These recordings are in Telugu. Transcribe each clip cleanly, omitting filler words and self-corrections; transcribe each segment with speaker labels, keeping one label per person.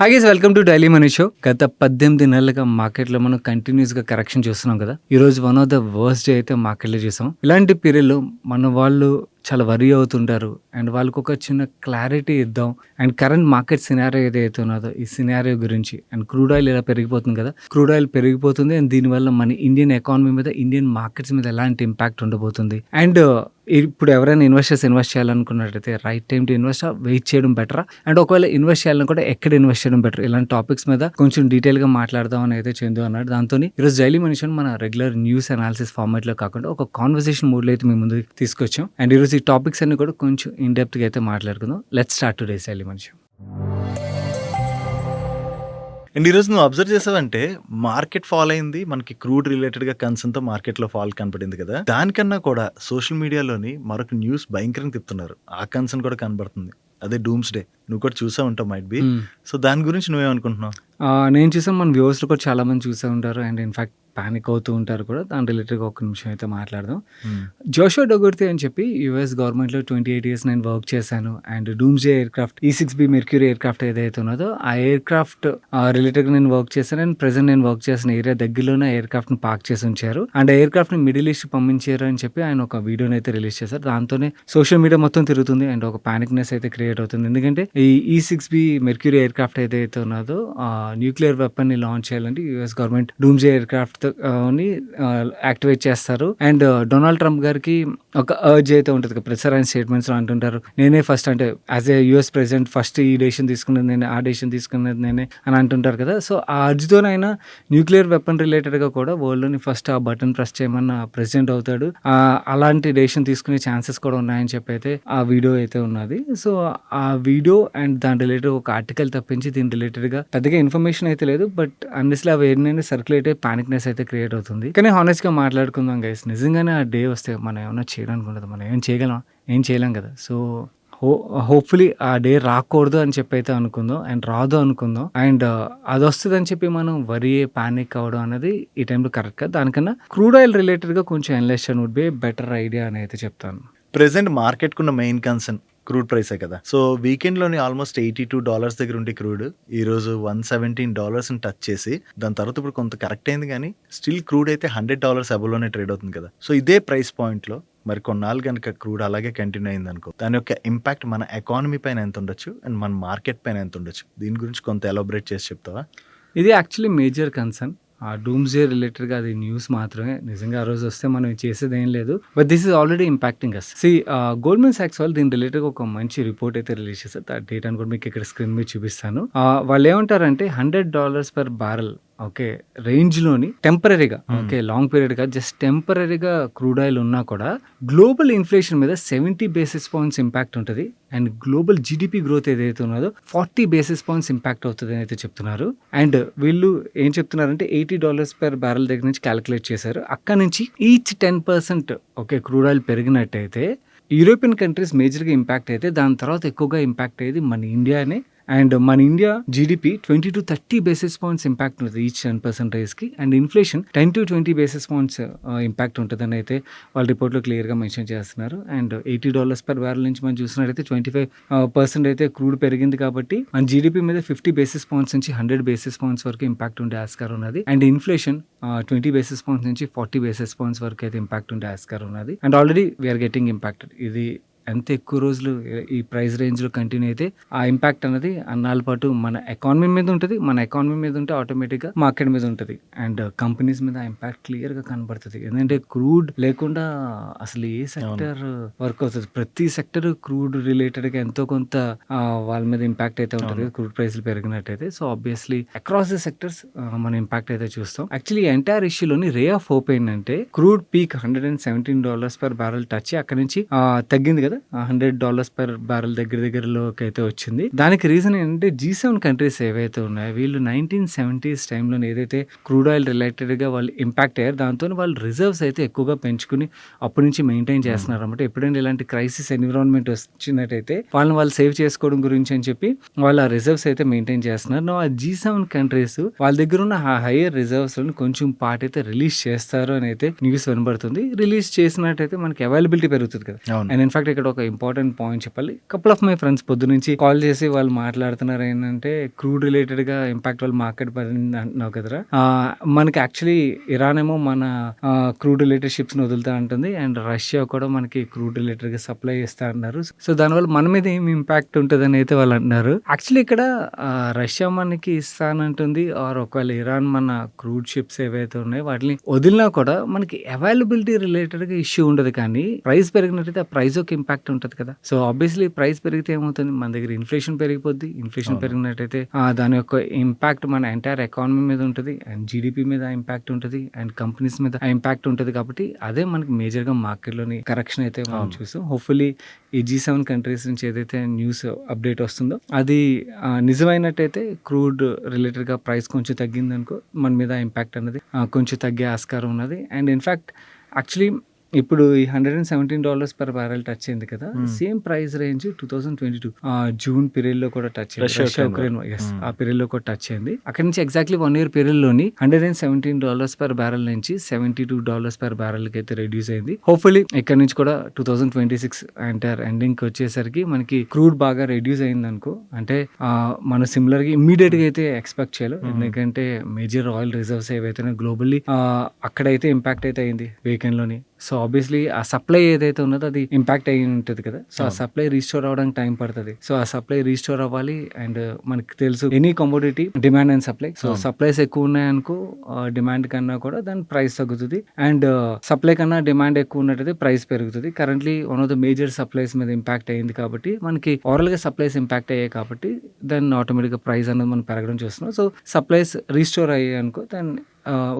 Speaker 1: Hi guys, welcome to daily money show. గత 18 నెలలుగా మార్కెట్లో మనం కంటిన్యూస్గా కరెక్షన్ చూస్తున్నాం కదా. ఈ రోజు one of the worst day అయితే మార్కెట్లో చూసాం. ఇలాంటి పీరియడ్లో మన వాళ్ళు చాలా వరీ అవుతుంటారు అండ్ వాళ్ళకు ఒక చిన్న క్లారిటీ ఇద్దాం. అండ్ కరెంట్ మార్కెట్ సినారియో ఏదైతే ఉన్నదో ఈ సినారియో గురించి, అండ్ క్రూడ్ ఆయిల్ ఇలా పెరిగిపోతుంది కదా, క్రూడ్ ఆయిల్ పెరిగిపోతుంది అండ్ దీనివల్ల మన ఇండియన్ ఎకానమీ మీద, ఇండియన్ మార్కెట్స్ మీద ఎలాంటి ఇంపాక్ట్ ఉండబోతుంది. అండ్ ఇప్పుడు ఎవరైనా ఇన్వెస్ట్ చేయాలనుకున్నట్టయితే right time to invest, wait చేయడం బెటరా, అండ్ ఒకవేళ ఇన్వెస్ట్ చేయాలని కూడా ఎక్కడ ఇన్వెస్ట్ చేయడం బెటర్, ఇలాంటి టాపిక్స్ మీద కొంచెం డీటెయిల్గా మాట్లాడదాం అని అయితే చందు అన్నాడు. దాంతో ఈరోజు డైలీ మనిషి మన రెగ్యులర్ న్యూస్ అనాలిసిస్ ఫార్మాట్లో కాకుండా ఒక కాన్వర్సేషన్ మూడ్లో అయితే మేము ముందు తీసుకొచ్చాం. అండ్ ఈరోజు ఈ టాపిక్స్ అన్ని కూడా కొంచెం ఇన్ డెప్త్గా అయితే మాట్లాడుకుందాం. లెట్స్ స్టార్ట్ టుడేస్ డైలీ మనిషి.
Speaker 2: అండ్ ఈరోజు నువ్వు అబ్జర్వ్ చేసావంటే మార్కెట్ ఫాల్ అయింది, మనకి క్రూడ్ రిలేటెడ్ గా కన్సర్న్ తో మార్కెట్ లో ఫాల్ కనపడింది కదా. దానికన్నా కూడా సోషల్ మీడియాలోని మరొక న్యూస్ భయంకరంగా తిప్పుతున్నారు, ఆ కన్సర్న్ కూడా కనబడుతుంది. అదే డూమ్స్ డే. నువ్వు కూడా చూసా ఉంటావు మైట్ బి. సో దాని గురించి నువ్వేమనుకుంటున్నావు?
Speaker 1: నేను చూసాను, మన వ్యూవర్స్లో కూడా చాలా మంది చూసే ఉంటారు అండ్ ఇన్ఫాక్ట్ పానిక్ అవుతూ ఉంటారు కూడా. దాని రిలేటెడ్గా ఒక నిమిషం అయితే మాట్లాడదాం. జోషువా డొగర్తి అని చెప్పి యూఎస్ గవర్నమెంట్లో 28 years నేను వర్క్ చేశాను. And doomsday air craft E-6B mercury air craft ఏదైతే ఉన్నదో ఆ ఎయిర్ క్రాఫ్ట్ రిలేటెడ్గా నేను వర్క్ చేశాను. అండ్ ప్రెసెంట్ నేను వర్క్ చేసిన ఏరియా దగ్గరలోనే ఎయిర్ క్రాఫ్ట్ని పార్క్ చేసి ఉంచారు అండ్ ఎయిర్ క్రాఫ్ట్ని మిడిల్ ఈస్ట్ పంపించారు అని చెప్పి ఆయన ఒక వీడియోని అయితే రిలీజ్ చేశారు. దాంతోనే సోషల్ మీడియా మొత్తం తిరుగుతుంది అండ్ ఒక పానిక్నెస్ అయితే క్రియేట్ అవుతుంది. ఎందుకంటే ఈ E-6B మెర్క్యూరీ ఎయిర్ క్రాఫ్ట్ ఏదైతే ఉన్నదో న్యూక్లియర్ వెపన్ ని లాంచ్ చేయాలంటే US government doomsday air craft ని యాక్టివేట్ చేస్తారు. అండ్ డొనాల్డ్ ట్రంప్ గారికి ఒక అర్జ్ అయితే ఉంటుంది కదా, ప్రెసరైజ్ స్టేట్మెంట్స్ లో అంటుంటారు, నేనే ఫస్ట్, అంటే as a US president first ఈ డెసిషన్ తీసుకున్నది నేనే, ఆ డెసిషన్ తీసుకున్నది నేనే అని అంటుంటారు కదా. సో ఆ అర్జ్తోనైనా న్యూక్లియర్ వెపన్ రిలేటెడ్ గా కూడా వరల్డ్ లోని ఫస్ట్ ఆ బటన్ ప్రెస్ చేయమన్న ప్రెసిడెంట్ అవుతాడు. అలాంటి డెసిషన్ తీసుకునే ఛాన్సెస్ కూడా ఉన్నాయని చెప్పి అయితే ఆ వీడియో అయితే ఉన్నది. సో ఆ వీడియో అండ్ దాని రిలేటెడ్ ఒక ఆర్టికల్ తప్పించి దీని రిలేటెడ్ గా పెద్దగా ఇన్ఫర్మేషన్ అయితే లేదు. బట్ అన్నిస్లో అవి ఏంటంటే సర్క్యులేట్ అయ్యి పానిక్నెస్ అయితే క్రియేట్ అవుతుంది. కానీ హానెస్ట్ గా మాట్లాడుకుందాం గైస్, నిజంగానే ఆ డే వస్తే మనం ఏమన్నా చేయడానికి ఉండదు, మనం ఏం చేయగలం, ఏం చేయలేం కదా. సో హోప్ఫుల్లీ ఆ డే రాకూడదు అని చెప్పి అయితే అనుకుందాం అండ్ రాదు అనుకుందాం. అండ్ అది వస్తుంది అని చెప్పి మనం వరీ పానిక్ అవ్వడం అనేది ఈ టైంలో కరెక్ట్ కాదు. దానికన్నా క్రూడ్ ఆయిల్ రిలేటెడ్ గా కొంచెం analysation would be better idea అని అయితే చెప్తాను.
Speaker 2: ప్రెసెంట్ మార్కెట్ కున్న మెయిన్ కన్సర్న్ క్రూడ్ ప్రైసే కదా. సో వీకెండ్ లోని ఆల్మోస్ట్ $82 దగ్గర ఉండే క్రూడ్ ఈ రోజు $117 టచ్ చేసి దాని తర్వాత ఇప్పుడు కొంత కరెక్ట్ అయింది, కానీ స్టిల్ క్రూడ్ అయితే $100 అబోలోనే ట్రేడ్ అవుతుంది కదా. సో ఇదే ప్రైస్ పాయింట్ లో మరి కొన్నాళ్ళు కనుక క్రూడ్ అలాగే కంటిన్యూ అయింది అనుకో, దాని యొక్క ఇంపాక్ట్ మన ఎకానమీ పైన ఎంత ఉండొచ్చు అండ్ మన మార్కెట్ పైన ఎంత ఉండొచ్చు, దీని గురించి కొంత ఎలాబరేట్ చేసి చెప్తావా?
Speaker 1: ఇది యాక్చువల్లీ మేజర్ కన్సర్న్. ఆ డూమ్స్డే రిలేటెడ్గా అది న్యూస్ మాత్రమే, నిజంగా ఆ రోజు వస్తే మనం చేసేది ఏం లేదు. But this is already impacting us. Goldman సాక్స్ వాళ్ళు దీని రిలేటెడ్గా ఒక మంచి రిపోర్ట్ అయితే రిలీజ్ చేస్తారు. ఆ డేట్ అని కూడా మీకు ఇక్కడ స్క్రీన్ మీద చూపిస్తాను. వాళ్ళు ఏమంటారంటే $100 per barrel ఓకే రేంజ్లోని టెంపరీగా, ఓకే లాంగ్ పీరియడ్గా జస్ట్ టెంపరీగా క్రూడ్ ఆయిల్ ఉన్నా కూడా గ్లోబల్ ఇన్ఫ్లేషన్ మీద 70 basis points ఇంపాక్ట్ ఉంటుంది అండ్ గ్లోబల్ జీడిపి గ్రోత్ ఏదైతే ఉన్నదో 40 basis points ఇంపాక్ట్ అవుతుంది అని అయితే చెప్తున్నారు. అండ్ వీళ్ళు ఏం చెప్తున్నారంటే $80 per barrel దగ్గర నుంచి క్యాలిక్యులేట్ చేశారు. అక్కడ నుంచి ఈచ్ 10% ఓకే క్రూడ్ ఆయిల్ పెరిగినట్టయితే యూరోపియన్ కంట్రీస్ మేజర్గా ఇంపాక్ట్ అయితే దాని తర్వాత ఎక్కువగా ఇంపాక్ట్ అయ్యేది మన ఇండియానే. అండ్ మన India GDP 20 to 30 basis points impact ఉంటుంది ఈచ్ 10% రైజ్కి. And inflation 10 to 20 basis points impact ఉంటుందని అయితే వాళ్ళ రిపోర్ట్లో క్లియర్గా మెన్షన్ చేస్తున్నారు. అండ్ $80 per barrel నుంచి మనం చూసినట్టయితే 25% అయితే క్రూడ్ పెరిగింది కాబట్టి మన జీడిపి మీద 50 basis points నుంచి 100 basis points వరకు ఇంపాక్ట్ ఉండే ఆస్కారం ఉన్నది. అండ్ ఇన్ఫ్లేషన్ 20 basis points నుంచి 40 basis points వరకు అయితే ఇంపాక్ట్ ఉండే ఆస్కారం ఉన్నది. And already we're getting impacted. ఇది ఎంత ఎక్కువ రోజులు ఈ ప్రైస్ రేంజ్లో కంటిన్యూ అయితే ఆ ఇంపాక్ట్ అనేది అన్నాళ్ళ పాటు మన ఎకానమీ మీద ఉంటుంది. మన ఎకానమీ మీద ఉంటే ఆటోమేటిక్గా మార్కెట్ మీద ఉంటుంది అండ్ కంపెనీస్ మీద ఆ ఇంపాక్ట్ క్లియర్గా కనబడుతుంది. ఎందుకంటే క్రూడ్ లేకుండా అసలు ఏ సెక్టర్ వర్క్ అవుతుంది, ప్రతి సెక్టర్ క్రూడ్ రిలేటెడ్గా ఎంతో కొంత వాళ్ళ మీద ఇంపాక్ట్ అయితే ఉంటుంది క్రూడ్ ప్రైస్లు పెరిగినట్టయితే. So obviously across the sectors మన ఇంపాక్ట్ అయితే చూస్తాం. యాక్చువల్లీ ఎంటైర్ ఇష్యూలోని రే ఆఫ్ హోప్ ఏంటంటే crude peak $117 per barrel touch అక్కడ నుంచి తగ్గింది కదా, $100 per barrel దగ్గరలోకి అయితే వచ్చింది. దానికి రీజన్ ఏంటంటే G7 కంట్రీస్ ఏవైతే ఉన్నాయో వీళ్ళు 1970s టైంలో ఏదైతే క్రూడ్ ఆయిల్ రిలేటెడ్గా వాళ్ళు ఇంపాక్ట్ అయ్యారు, దాంతో వాళ్ళు రిజర్వ్స్ అయితే ఎక్కువగా పెంచుకుని అప్పటి నుంచి మెయింటైన్ చేస్తున్నారు అనమాట. ఎప్పుడైనా ఇలాంటి క్రైసిస్ ఎన్విరాన్మెంట్ వచ్చినట్టయితే వాళ్ళని వాళ్ళు సేవ్ చేసుకోవడం గురించి అని చెప్పి వాళ్ళు ఆ రిజర్వ్స్ అయితే మెయింటైన్ చేస్తున్నారు. ఆ G7 కంట్రీస్ వాళ్ళ దగ్గర ఉన్న ఆ హైయర్ రిజర్వ్స్ కొంచెం పార్ట్ అయితే రిలీజ్ చేస్తారు అని అయితే న్యూస్ వినబడుతుంది. రిలీజ్ చేసినట్టయితే మనకి అవైలబిలిటీ పెరుగుతుంది కదా. అండ్ ఇన్ఫాక్ట్ ఇక్కడ ఇక్కడ ఒక ఇంపార్టెంట్ పాయింట్ చెప్పాలి. కపుల్ ఆఫ్ మై ఫ్రెండ్స్ పొద్దునుంచి కాల్ చేసి వాళ్ళు మాట్లాడుతున్నారు ఏంటంటే క్రూడ్ రిలేటెడ్గా ఇంపాక్ట్ వాళ్ళు మార్కెట్ పడింది అంటున్నావు కదరా. మనకి యాక్చువల్లీ ఇరాన్ ఏమో మన క్రూడ్ రిలేటెడ్ షిప్స్ని వదులుతా ఉంటుంది అండ్ రష్యా కూడా మనకి క్రూడ్ రిలేటెడ్గా సప్లై చేస్తా అన్నారు. సో దానివల్ల మన మీద ఏమి ఇంపాక్ట్ ఉంటుందని అయితే వాళ్ళు అంటున్నారు. యాక్చువల్లీ ఇక్కడ రష్యా మనకి ఇస్తానంటుంది ఆర్ ఒకవేళ ఇరాన్ మన క్రూడ్ షిప్స్ ఏవైతే ఉన్నాయో వాటిని వదిలినా కూడా మనకి అవైలబిలిటీ రిలేటెడ్గా ఇష్యూ ఉండదు, కానీ ప్రైస్ పెరిగినట్టయితే ఆ ప్రైస్ ఒక ఇంపాక్ట్ ఉంటుంది కదా. సో ఆబ్వియస్లీ ప్రైస్ పెరిగితే ఏమవుతుంది, మన దగ్గర ఇన్ఫ్లేషన్ పెరిగిపోద్ది. ఇన్ఫ్లేషన్ పెరిగినట్టయితే దాని యొక్క ఇంపాక్ట్ మన ఎంటైర్ ఎకానమీ మీద ఉంటుంది అండ్ జీడిపి మీద ఇంపాక్ట్ ఉంటుంది అండ్ కంపెనీస్ మీద ఇంపాక్ట్ ఉంటుంది. కాబట్టి అదే మనకి మేజర్గా మార్కెట్లోని కరెక్షన్ అయితే మనం చూస్తాం. హోప్ఫుల్లీ ఈ G7 కంట్రీస్ నుంచి ఏదైతే న్యూస్ అప్డేట్ వస్తుందో అది నిజమైనట్టయితే క్రూడ్ రిలేటెడ్గా ప్రైస్ కొంచెం తగ్గిందనుకో మన మీద ఇంపాక్ట్ అనేది కొంచెం తగ్గే ఆస్కారం ఉన్నది. అండ్ ఇన్ఫ్యాక్ట్ యాక్చువల్లీ ఇప్పుడు ఈ $117 per barrel టచ్ అయింది కదా, same price range 2022 June period లో కూడా టచ్ అయింది. రష్యా ఉక్రెయిన్ ఆ పీరియడ్ లో కూడా టచ్ అయింది. అక్కడ నుంచి ఎగ్జాక్ట్లీ 1 year పీరియడ్ లోని $117 per barrel నుంచి $72 per barrel కి అయితే రెడ్యూస్ అయింది. హోప్ఫుల్లీ ఇక్కడ నుంచి కూడా 2026 ఎంటైర్ ఎండింగ్ కి వచ్చేసరికి మనకి క్రూడ్ బాగా రెడ్యూస్ అయింది అనుకో, అంటే మనం సిమిలర్ గా ఇమ్మీడియట్ గా అయితే ఎక్స్పెక్ట్ చేయాలి. ఎందుకంటే మేజర్ ఆయిల్ రిజర్వ్స్ ఏవైతే గ్లోబల్లీ అక్కడైతే ఇంపాక్ట్ అయితే అయింది వీకెండ్ లోని. సో ఆబ్వియస్లీ ఆ సప్లై ఏదైతే ఉన్నదో అది ఇంపాక్ట్ అయ్యి ఉంటుంది కదా. సో ఆ సప్లై రీస్టోర్ అవ్వడానికి టైం పడుతుంది. సో ఆ సప్లై రీస్టోర్ అవ్వాలి. అండ్ మనకి తెలుసు any commodity demand and supply. So supplies ఎక్కువ ఉన్నాయనుకో డిమాండ్ కన్నా కూడా దాని ప్రైస్ తగ్గుతుంది. అండ్ సప్లై కన్నా డిమాండ్ ఎక్కువ ఉన్నట్టయితే ప్రైస్ పెరుగుతుంది. Currently one of the major supplies మీద ఇంపాక్ట్ అయ్యింది కాబట్టి మనకి ఓవరాల్ గా సప్లైస్ ఇంపాక్ట్ అయ్యాయి కాబట్టి దాన్ని ఆటోమేటిక్గా ప్రైస్ అనేది మనం పెరగడం చూస్తున్నాం. సో సప్లైస్ రీస్టోర్ అయ్యాయి అనుకో దాన్ని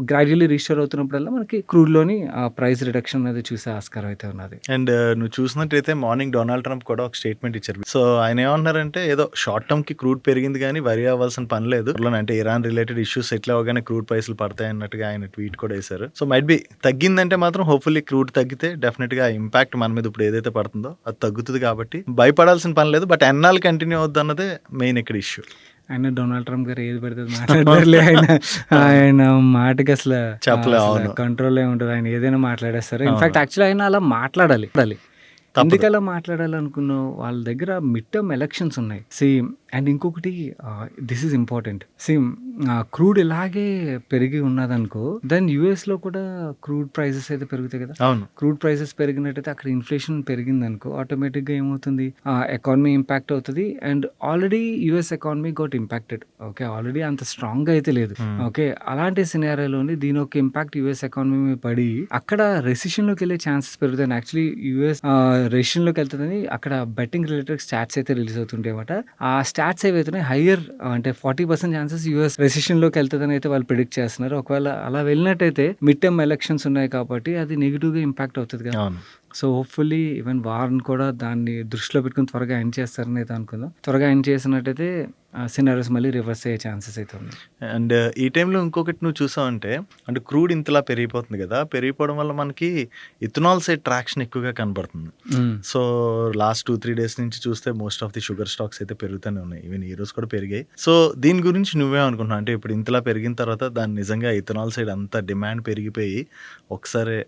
Speaker 1: గ్రాడ్యువల్లీ రీస్టోర్ అవుతున్నప్పుడల్లా మనకి క్రూడ్ లోని ప్రైస్ రిడక్షన్ అనేది చూసే ఆస్కారం అయితే ఉన్నది.
Speaker 2: అండ్ నువ్వు చూసినట్టయితే మార్నింగ్ డొనాల్డ్ ట్రంప్ కూడా ఒక స్టేట్మెంట్ ఇచ్చారు. సో ఆయన ఏమన్నారంటే ఏదో షార్ట్ టర్మ్ కి క్రూడ్ పెరిగింది కానీ వరి అవ్వాల్సిన పని లేదు, అంటే ఇరాన్ రిలేటెడ్ ఇష్యూస్ ఎట్లా అవగానే క్రూడ్ ప్రైస్లు పడతాయి అన్నట్టుగా ఆయన ట్వీట్ కూడా వేశారు. సో మైట్ బి తగ్గిందంటే మాత్రం హోప్ఫుల్లీ క్రూడ్ తగ్గితే డెఫినెట్ గా ఇంపాక్ట్ మన మీద ఇప్పుడు ఏదైతే పడుతుందో అది తగ్గుతుంది కాబట్టి భయపడాల్సిన పని లేదు. బట్ ఎన్నాళ్ళు కంటిన్యూ అవుద్ది అన్నదే మెయిన్ ఇక్కడ ఇష్యూ.
Speaker 1: ఆయన డొనాల్డ్ ట్రంప్ గారు ఏది పెడితే మాట్లాడలే, ఆయన మాటకి అసలు కంట్రోల్ ఉంటుంది. ఆయన ఏదైనా మాట్లాడేస్తారు. ఇన్ఫాక్ట్ యాక్చువల్లీ ఆయన అలా మాట్లాడాలి. ఎందుకలా మాట్లాడాలనుకున్నావు, వాళ్ళ దగ్గర మిడ్ టర్మ్ ఎలక్షన్స్ ఉన్నాయి. సేమ్ అండ్ ఇంకొకటి this is important. Same crude ఇలాగే పెరిగి ఉన్నదనుకో దెన్ యుఎస్ లో కూడా క్రూడ్ ప్రైసెస్ అయితే పెరుగుతాయి కదా.
Speaker 2: అవును,
Speaker 1: క్రూడ్ ప్రైసెస్ పెరిగినట్టయితే అక్కడ ఇన్ఫ్లేషన్ పెరిగిందనుకో ఆటోమేటిక్ గా ఏమవుతుంది, ఎకానమీ ఇంపాక్ట్ అవుతుంది. And already US economy got impacted. Okay, already అంత స్ట్రాంగ్ గా అయితే లేదు. ఓకే, అలాంటి సినారియోలోని దీని ఒక ఇంపాక్ట్ యుఎస్ ఎకానమీ మీద పడి అక్కడ రెసిషన్ లోకి వెళ్ళే ఛాన్సెస్ పెరుగుతాయి. యాక్చువల్లీ యుఎస్ రెసిషన్ లోకి వెళ్తుందని అక్కడ బెట్టింగ్ రిలేటెడ్ స్టాట్స్ అయితే రిలీజ్ అవుతుంటాయి అన్నమాట. ఆ స్టాట్స్ ఏవైతున్నాయి హయ్యర్ అంటే 40% ఛాన్సెస్ యుఎస్ రెసిషన్ లోకి వెళ్తుందని అయితే వాళ్ళు ప్రిడిక్ట్ చేస్తున్నారు. ఒకవేళ అలా వెళ్ళినట్టయితే మిడ్ టర్మ్ ఎలక్షన్స్ ఉన్నాయి కాబట్టి అది నెగిటివ్ గా ఇంపాక్ట్ అవుతుంది కదా. సో హోప్ఫుల్లీ ఈవెన్ వార్ని కూడా దాన్ని దృష్టిలో పెట్టుకుని త్వరగా ఎండ్ చేస్తారని అయితే అనుకుందాం. త్వరగా ఎండ్ చేసినట్టయితే సినారియోస్ మళ్ళీ రివర్స్ అయ్యే ఛాన్సెస్ అయితే ఉన్నాయి.
Speaker 2: అండ్ ఈ టైంలో ఇంకొకటి నువ్వు చూసావంటే అంటే క్రూడ్ ఇంతలా పెరిగిపోతుంది కదా, పెరిగిపోవడం వల్ల మనకి ఇథనాల్ సైడ్ ట్రాక్షన్ ఎక్కువగా కనబడుతుంది. సో లాస్ట్ 2-3 days నుంచి చూస్తే most of the sugar stocks అయితే పెరుగుతూనే ఉన్నాయి. ఈవెన్ ఈ రోజు కూడా పెరిగాయి. సో దీని గురించి నువ్వే అనుకుంటున్నావు, అంటే ఇప్పుడు ఇంతలా పెరిగిన తర్వాత దాన్ని నిజంగా ఇథనాల్ సైడ్ అంత డిమాండ్ పెరిగిపోయి ఒకసారి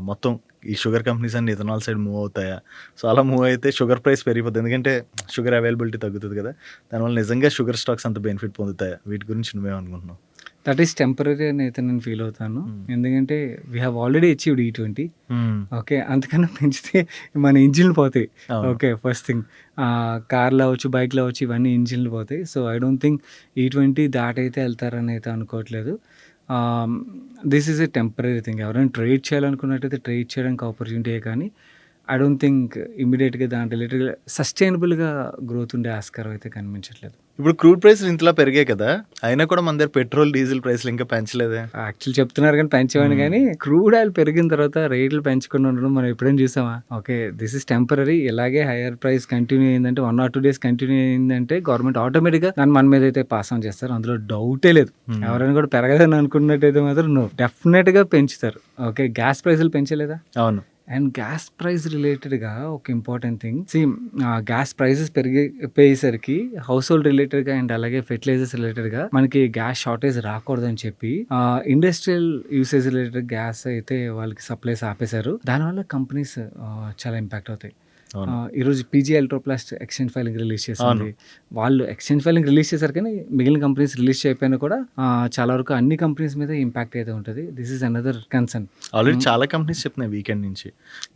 Speaker 2: మొత్తం ఈ షుగర్ కంపెనీస్ అన్ని ఇథనాల్ సైడ్ మూవ్ అవుతాయా? సో అలా మూవ్ అయితే షుగర్ ప్రైస్ పెరిగిపోతుంది, ఎందుకంటే షుగర్ అవైలబిలిటీ తగ్గుతుంది కదా. దానివల్ల నిజంగా షుగర్ స్టాక్స్ అంత బెనిఫిట్ పొందుతాయా? వీటి గురించి నువ్వేమనుకుంటున్నావు?
Speaker 1: దట్ ఈస్ టెంపరీ అని అయితే నేను ఫీల్ అవుతాను. ఎందుకంటే we have already achieved E20. Okay, అంతకన్నా పెంచితే మన ఇంజిన్లు పోతాయి. ఓకే, ఫస్ట్ థింగ్ కార్లు అవ్వచ్చు, బైక్లు అవ్వచ్చు, ఇవన్నీ ఇంజిన్లు పోతాయి. So I don't think E20 దాటైతే వెళ్తారని అయితే అనుకోవట్లేదు. This is a temporary thing. ఎవరైనా ట్రేడ్ చేయాలనుకున్నట్టయితే ట్రేడ్ చేయడానికి ఆపర్చునిటీయే, కానీ ఐ డోంట్ థింక్ ఇమీడియట్గా దాంట్లో రిలేటెడ్గా సస్టైనబుల్గా గ్రోత్ ఉండే ఆస్కారం అయితే కనిపించట్లేదు.
Speaker 2: ఇప్పుడు క్రూడ్ ప్రైస్లు ఇంతలా పెరిగాయి కదా, అయినా కూడా మన దగ్గర పెట్రోల్ డీజిల్ ప్రైస్లు ఇంకా పెంచలేదే.
Speaker 1: యాక్చువల్ చెప్తున్నారు కానీ పెంచేవాడిని, కానీ క్రూడ్ ఆయిల్ పెరిగిన తర్వాత రేట్లు పెంచకుండా ఉండడం మనం ఎప్పుడైనా చూసామా? Okay, this is temporary. ఇలాగే హైయర్ ప్రైస్ కంటిన్యూ అయిందంటే 1 or 2 days కంటిన్యూ అయిందంటే గవర్నమెంట్ ఆటోమేటిక్గా దాన్ని మన మీద అయితే పాస్ ఆన్ చేస్తారు, అందులో డౌటే లేదు. ఎవరైనా కూడా పెరగదని అనుకున్నట్టయితే మాత్రం డెఫినెట్ గా పెంచుతారు. ఓకే, గ్యాస్ ప్రైస్లు పెంచలేదా?
Speaker 2: అవును.
Speaker 1: అండ్ గ్యాస్ ప్రైస్ రిలేటెడ్గా ఒక important thing, same gas prices పెరిగిపోయేసరికి హౌస్ హోల్డ్ రిలేటెడ్గా అండ్ అలాగే ఫెర్టిలైజర్స్ రిలేటెడ్గా మనకి గ్యాస్ షార్టేజ్ రాకూడదని చెప్పి ఇండస్ట్రియల్ యూసేజ్ రిలేటెడ్ గ్యాస్ అయితే వాళ్ళకి సప్లైస్ ఆపేశారు. దానివల్ల కంపెనీస్ చాలా ఇంపాక్ట్ అవుతాయి.
Speaker 2: అవును.
Speaker 1: ఈరోజు PG Electroplast exchange filing release
Speaker 2: అవును.
Speaker 1: చేసింది. వాళ్ళు ఎక్స్చేంజ్ ఫైలింగ్ రిలీజ్ చేశారు కానీ మిగిలిన కంపెనీస్ రిలీజ్ చేయకపోయినా కూడా చాలా వరకు అన్ని కంపెనీస్ మీద ఇంపాక్ట్ అయితే ఉంటది. This is another concern.
Speaker 2: Already చాలా కంపెనీస్ చెప్తున్నాయి వీకెండ్ నుంచి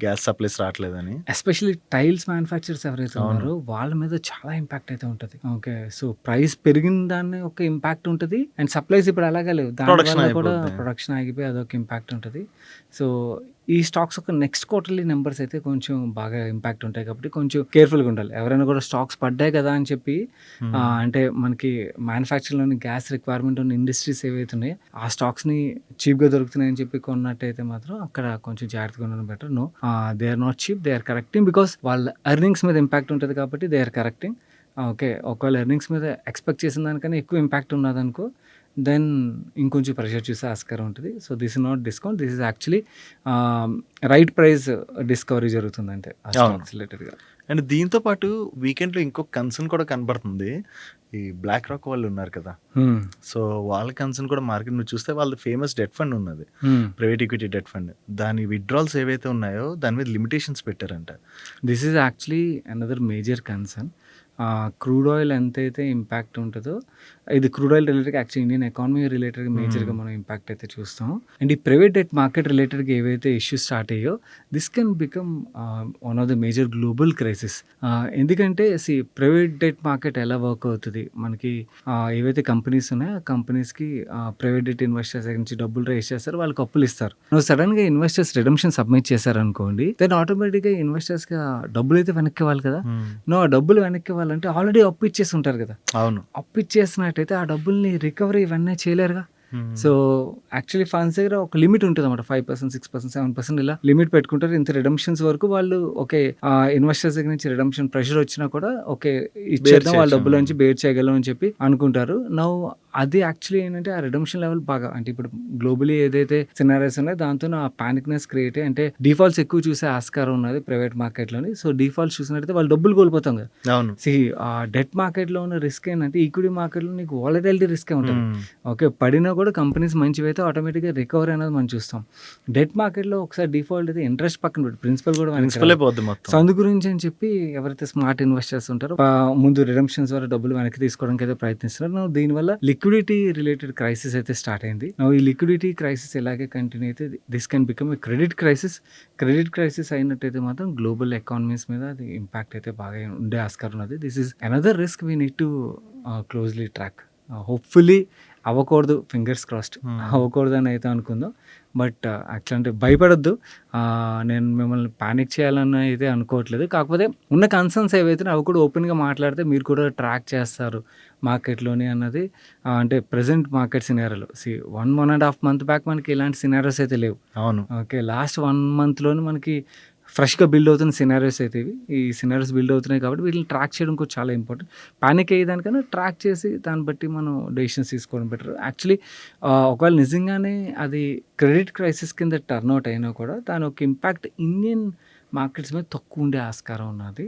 Speaker 2: గ్యాస్ సప్లైస్ రావట్లేదని.
Speaker 1: ఎస్పెషల్లీ టైల్స్ మ్యానుఫ్యాక్చరర్స్ ఎవరైతే
Speaker 2: అవును.
Speaker 1: ఉన్నారో వాళ్ళ మీద చాలా ఇంపాక్ట్ అయితే ఉంటది. ఓకే. సో ప్రైస్ పెరిగిన దాన్ని ఒక ఇంపాక్ట్ ఉంటది. అండ్ సప్లైస్ ఇప్పుడు అలాగే లేవు.
Speaker 2: ప్రొడక్షన్
Speaker 1: దానివల్ల కూడా
Speaker 2: అయిపోద్ది.
Speaker 1: ప్రొడక్షన్ ఆగిపోయి అదొక ఇంపాక్ట్ ఉంటది. సో ఈ స్టాక్స్ ఒక నెక్స్ట్ క్వార్టర్లీ నెంబర్స్ అయితే కొంచెం బాగా ఇంపాక్ట్ ఉంటాయి కాబట్టి కొంచెం కేర్‌ఫుల్‌గా ఉండాలి. ఎవరైనా కూడా స్టాక్స్ పడ్డాయి కదా అని చెప్పి
Speaker 2: హ్మ్.
Speaker 1: అంటే మనకి మ్యానుఫ్యాక్చరింగ్‌లోని గ్యాస్ రిక్వైర్మెంట్ ఉన్న ఇండస్ట్రీస్ ఏవైతే ఉన్నాయో ఆ స్టాక్స్‌ని చీప్‌గా దొరుకుతున్నాయని చెప్పి కొన్నట్టయితే మాత్రం అక్కడ కొంచెం జాగ్రత్తగా ఉండడం better. No they are not cheap. They are correcting because వాళ్ళ ఎర్నింగ్స్ మీద ఇంపాక్ట్ ఉంటది కాబట్టి దే ఆర్ కరెక్టింగ్. ఓకే. ఒకవేళ ఎర్నింగ్స్ మీద ఎక్స్‌పెక్ట్ చేసిన దానికన్నా ఎక్కువ ఇంపాక్ట్ ఉన్నదనుకో దెన్ ఇంకొంచెం ప్రెషర్ చూసే ఆస్కారం ఉంటది. So this is not discount. This is actually right price discovery జరుగుతుందంటే ఆ
Speaker 2: అవును.
Speaker 1: స్టాక్స్ రిలేటెడ్‌గా.
Speaker 2: అండ్ దీంతో పాటు వీకెండ్‌లో ఇంకొక కన్సర్న్ కూడా కనబడుతుంది. ఈ బ్లాక్ రాక్ వాళ్ళు ఉన్నారు కదా!
Speaker 1: హ్మ్.
Speaker 2: సో, వాళ్ళ కన్సర్న్ కూడా మార్కెట్ నువ్వు చూస్తే వాళ్ళది ఫేమస్ డెట్ ఫండ్ ఉన్నది.
Speaker 1: Hmm.
Speaker 2: Private equity debt fund. దాని విత్‌డ్రాల్స్ ఏవైతే ఉన్నాయో దాని మీద లిమిటేషన్స్ పెట్టారంట.
Speaker 1: This is actually another major concern. Crude oil ఎంతైతే ఇంపాక్ట్ ఉంటదో ఇది క్రూడ్ ఆయిల్ రిలేటెడ్‌గా యాక్చువల్లీ ఇండియన్ ఎకానమీ రిలేటెడ్‌గా మేజర్‌గా మనం ఇంపాక్ట్ అయితే చూస్తాం. అండ్ ఈ ప్రైవేట్ డెట్ మార్కెట్ రిలేటెడ్‌గా ఏవైతే ఇష్యూస్ స్టార్ట్ అయ్యాయో this can become one of the major global crisis. ఎందుకంటే ప్రైవేట్ డెట్ మార్కెట్ ఎలా వర్క్ అవుతది మనకి ఏవైతే కంపెనీస్ ఉన్నాయో ఆ కంపెనీస్‌కి ప్రైవేట్ డెట్ ఇన్వెస్టర్స్ దగ్గర నుంచి డబ్బులు రైజ్ చేస్తారు. వాళ్ళకి అప్పులు ఇస్తారు. నువ్వు సడెన్‌గా ఇన్వెస్టర్స్ రిడెంప్షన్ సబ్మిట్ చేశారనుకోండి దెన్ ఆటోమేటిక్‌గా ఇన్వెస్టర్స్‌కి డబ్బులైతే వెనక్కి ఇవ్వాలి కదా! నువ్వు ఆ డబ్బులు వెనక్కి ఇవ్వాలంటే ఆల్రెడీ అప్పు ఇచ్చేసి ఉంటారు కదా!
Speaker 2: అవును.
Speaker 1: అప్పు ఇచ్చేసినట్టయితే ఆ డబ్బుల్ని రికవరీ ఇవన్నీ చేయలేరుగా. సో, యాక్చువల్లీ ఫండ్స్ దగ్గర ఒక లిమిట్ ఉంటదన్నమాట. 5%, 6%, 7% ఇలా లిమిట్ పెట్టుకుంటారు. ఇంత రిడెంప్షన్స్ వరకు వాళ్ళు ఓకే. ఇన్వెస్టర్స్ దగ్గర నుంచి రిడెంప్షన్ ప్రెషర్ వచ్చినా కూడా ఓకే. ఇచ్చేద్దాం వాళ్ళ
Speaker 2: చేయొచ్చు.
Speaker 1: డబ్బుల నుంచి బేర్ చేయగలం అని చెప్పి అనుకుంటారు. నౌ అది యాక్చువల్లీ ఏంటంటే ఆ రిడెంప్షన్ లెవెల్ బాగా అంటే ఇప్పుడు గ్లోబలీ ఏదైతే సినారియోస్ ఉన్నాయో దాంతోనే ఆ పానిక్‌నెస్ క్రియేట్ అయ్యి అంటే డిఫాల్ట్స్ ఎక్కువ చూసే ఆస్కారం ఉన్నది ప్రైవేట్ మార్కెట్‌లోని. సో, డిఫాల్ట్స్ చూసినట్టయితే వాళ్ళు డబ్బులు కోల్పోతాం కదా!
Speaker 2: అవును.
Speaker 1: డెట్ మార్కెట్‌లో ఉన్న రిస్క్ ఏంటంటే ఈక్విటీ మార్కెట్‌లో నీకు వాలటిలిటీ రిస్కే ఉంటది.
Speaker 2: హ్మ్.
Speaker 1: ఓకే. పడినా కూడా కంపెనీస్ మంచివైతే ఆటోమేటిక్‌గా రికవరీ అనేది మనం చూస్తాం. డెట్ మార్కెట్‌లో ఒకసారి డిఫాల్ట్ అయితే ఇంట్రెస్ట్ పక్కన పెట్టి ప్రిన్సిపల్ కూడా వెనక్కి
Speaker 2: ప్రిన్సిపలే
Speaker 1: రాదు.
Speaker 2: పోద్ది
Speaker 1: సో,
Speaker 2: మొత్తం.
Speaker 1: అందు గురించి అని చెప్పి ఎవరైతే స్మార్ట్ ఇన్వెస్టర్స్ ఉంటారో ముందు రిడెంప్షన్స్ ద్వారా డబ్బులు వెనక్కి తీసుకోవడానికి అయితే ప్రయత్నిస్తున్నారు. నౌ దీనివల్ల లిక్విడిటీ రిలేటెడ్ క్రైసిస్ అయితే స్టార్ట్ అయింది. నౌ ఈ లిక్విడిటీ క్రైసిస్ ఇలాగే కంటిన్యూ అయితే this can become a credit crisis. Credit crisis అయినట్టయితే మాత్రం గ్లోబల్ ఎకానమీస్ మీద అది ఇంపాక్ట్ అయితే బాగా ఉండే ఆస్కారం ఉన్నది. This is another risk we need to closely track. Hopefully అవ్వకూడదు. Fingers crossed.
Speaker 2: హ్మ్.
Speaker 1: అవ్వకూడదని అయితే అనుకుందాం. బట్ యాక్చువల్ అంటే భయపడొద్దు. నేను మిమ్మల్ని పానిక్ చేయాలని అయితే అనుకోవట్లేదు. కాకపోతే ఉన్న కన్సర్న్స్ ఏవైతే ఉన్నాయో అవి కూడా ఓపెన్‌గా మాట్లాడితే మీరు కూడా ట్రాక్ చేస్తారు మార్కెట్‌లోని అన్నది అంటే ప్రెజెంట్ మార్కెట్ సినారియోలో 1 మంత్ బ్యాక్ మనకి ఇలాంటి సినారియోస్ అయితే లేవు.
Speaker 2: అవును.
Speaker 1: ఓకే. లాస్ట్ 1 మంత్‌లోనే మనకి ఫ్రెష్‌గా బిల్డ్ అవుతున్న సినారియోస్ అయితే ఇవి. ఈ సినారియోస్ బిల్డ్ అవుతున్నాయి కాబట్టి వీటిని ట్రాక్ చేయడం కూడా చాలా ఇంపార్టెంట్. పానిక్ అయ్యేదానికన్నా ట్రాక్ చేసి దాన్ని బట్టి మనం డెసిషన్స్ తీసుకోవడం బెటర్. యాక్చువల్లీ ఒకవేళ నిజంగానే అది క్రెడిట్ క్రైసిస్ కింద టర్న్ అవుట్ అయినా కూడా దాని యొక్క ఇంపాక్ట్ ఇండియన్ మార్కెట్స్ మీద తక్కువ ఉండే ఆస్కారం ఉన్నది.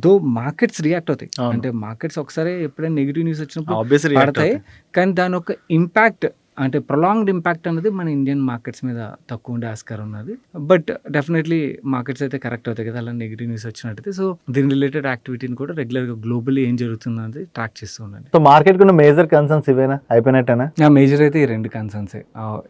Speaker 1: దో మార్కెట్స్ రియాక్ట్ అవుతాయి.
Speaker 2: అవును.
Speaker 1: అంటే మార్కెట్స్ ఒకసారి ఎప్పుడైనా నెగెటివ్ న్యూస్ వచ్చినప్పుడు
Speaker 2: ఆబ్వియస్‌లీ రియాక్ట్
Speaker 1: పడతాయి.
Speaker 2: అవుతాయి.
Speaker 1: కానీ దాని యొక్క ఇంపాక్ట్ అంటే ప్రొలాంగ్డ్ ఇంపాక్ట్ అనేది మన ఇండియన్ మార్కెట్స్ మీద తక్కువ ఉండే ఆస్కారం ఉన్నది. బట్ డెఫినెట్‌లీ మార్కెట్స్ అయితే కరెక్ట్ అవుతాయి కదా! అలా నెగెటివ్ న్యూస్ వచ్చినట్టయితే. సో, దీని రిలేటెడ్ యాక్టివిటీని కూడా రెగ్యులర్‌గా గ్లోబల్లీ ఏం జరుగుతుందనేది ట్రాక్ చేస్తూ ఉండండి.
Speaker 2: సో, మార్కెట్‌కున్న మేజర్ కన్సర్న్స్ ఇవేనా? అయిపోయినట్టేనా?
Speaker 1: మేజర్ అయితే ఈ 2 కన్సర్న్సే.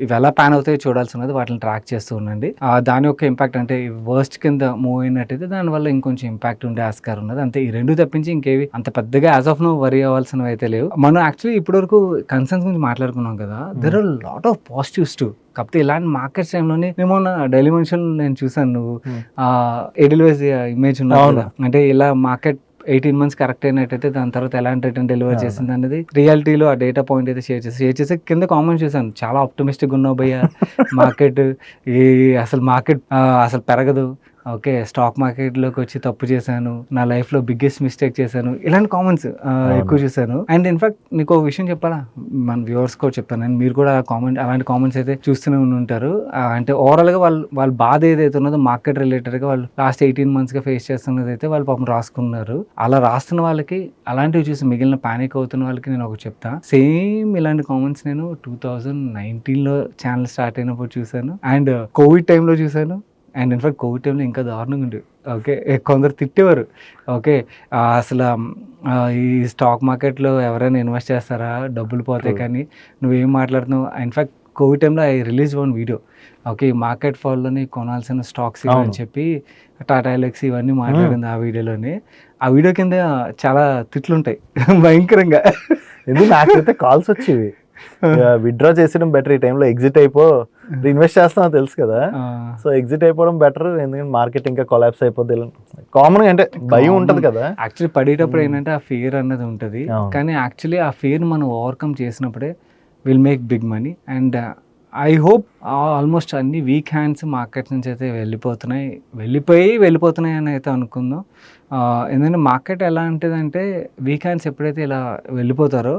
Speaker 1: ఇవి ఎలా పాన్ అవుతాయో చూడాల్సినది వాటిని ట్రాక్ చేస్తూ ఉండండి. దాని యొక్క ఇంపాక్ట్ అంటే వర్స్ట్ కింద మూవ్ అయినట్టయితే దానివల్ల ఇంకొంచెం ఇంపాక్ట్ ఉండే ఆస్కారం ఉన్నది. అంతే ఈ 2 తప్పించి ఇంకేవి అంత పెద్దగా యాస్ ఆఫ్ నౌ వరీ అవ్వాల్సినవి అయితే లేవు. మనం యాక్చువల్లీ ఇప్పటివరకు కన్సర్న్స్ గురించి మాట్లాడుకున్నాం కదా! There are lot of positives too. కాకపోతే ఇలాంటి మార్కెట్స్ టైంలోనే నేను మొన్న డైలీ మనిషిలో నేను చూసాను నువ్వు ఎడిల్వేస్ ఇమేజ్ ఉన్నావు కదా! అంటే ఇలా మార్కెట్ 18 మంత్స్ కరెక్ట్ అయినట్టయితే దాని తర్వాత ఎలాంటి రిటర్న్ డెలివర్ చేసింది అనేది రియాలిటీలో ఆ డేటా పాయింట్ అయితే షేర్ చేసి కింద కామెంట్ చేశాను. చాలా ఆప్టమిస్టిక్‌గా ఉన్నావు భయ్యా. మార్కెట్ అసలు మార్కెట్ అసలు పెరగదు. ఓకే. స్టాక్ మార్కెట్‌లోకి వచ్చి తప్పు చేశాను. నా లైఫ్‌లో బిగ్గెస్ట్ మిస్టేక్ చేశాను. ఇలాంటి కామెంట్స్ ఎక్కువ చూసాను. అండ్ ఇన్‌ఫాక్ట్ నీకో విషయం చెప్పాలా? మన వ్యూవర్స్ కూడా చెప్తాను. అండ్ మీరు కూడా అలాంటి కామెంట్స్ అయితే చూస్తూనే ఉంటారు. అంటే ఓవరాల్‌గా వాళ్ళ బాధ ఏదైతే ఉన్నదో మార్కెట్ రిలేటెడ్‌గా వాళ్ళు లాస్ట్ 18 మంత్స్‌గా ఫేస్ చేస్తున్నదైతే వాళ్ళు పాపం రాసుకున్నారు. అలా రాస్తున్న వాళ్ళకి అలాంటివి చూసి మిగిలిన పానిక్ అవుతున్న వాళ్ళకి నేను ఒకటి చెప్తా. సేమ్ ఇలాంటి కామెంట్స్ నేను 2019లో ఛానల్ స్టార్ట్ అయినప్పుడు చూసాను. అండ్ కోవిడ్ టైంలో చూసాను. అండ్ ఇన్ఫాక్ట్ కోవిడ్ టైంలో ఇంకా దారుణంగా ఉండేవి. ఓకే, కొందరు తిట్టేవారు. ఓకే, అసలు ఈ స్టాక్ మార్కెట్లో ఎవరైనా ఇన్వెస్ట్ చేస్తారా, డబ్బులు పోతాయి, కానీ నువ్వేం మాట్లాడుతున్నావు. ఇన్ఫాక్ట్ కోవిడ్ టైంలో I release one video. Okay, market ఫాల్లోని కొనాల్సిన స్టాక్స్ అని చెప్పి టాటా ఎలక్స్ ఇవన్నీ మాట్లాడింది ఆ వీడియోలోని. ఆ వీడియో కింద చాలా తిట్లుంటాయి భయంకరంగా.
Speaker 3: ఎందుకు నాకైతే కాల్స్ వచ్చేవి, విత్డ్రా చేసేయడం బెటర్, ఈ టైంలో ఎగ్జిట్ అయిపో, ఇన్వెస్ట్ చేస్తామో తెలుసు కదా, సో ఎగ్జిట్ అయిపోవడం బెటర్, ఎందుకంటే మార్కెట్ ఇంకా కొలాప్స్ అయిపోద్ది. కామన్గా అంటే భయం ఉంటుంది కదా.
Speaker 1: యాక్చువల్లీ పడేటప్పుడు ఏంటంటే ఆ ఫియర్ అన్నది ఉంటుంది, కానీ యాక్చువల్లీ ఆ ఫియర్ మనం ఓవర్కమ్ చేసినప్పుడే will make big money. And I hope almost అన్ని వీక్ హ్యాండ్స్ మార్కెట్ నుంచి అయితే వెళ్ళిపోతున్నాయి అని అయితే అనుకుందాం. ఎందుకంటే మార్కెట్ ఎలా ఉంటుందంటే వీక్ హ్యాండ్స్ ఎప్పుడైతే ఇలా వెళ్ళిపోతారో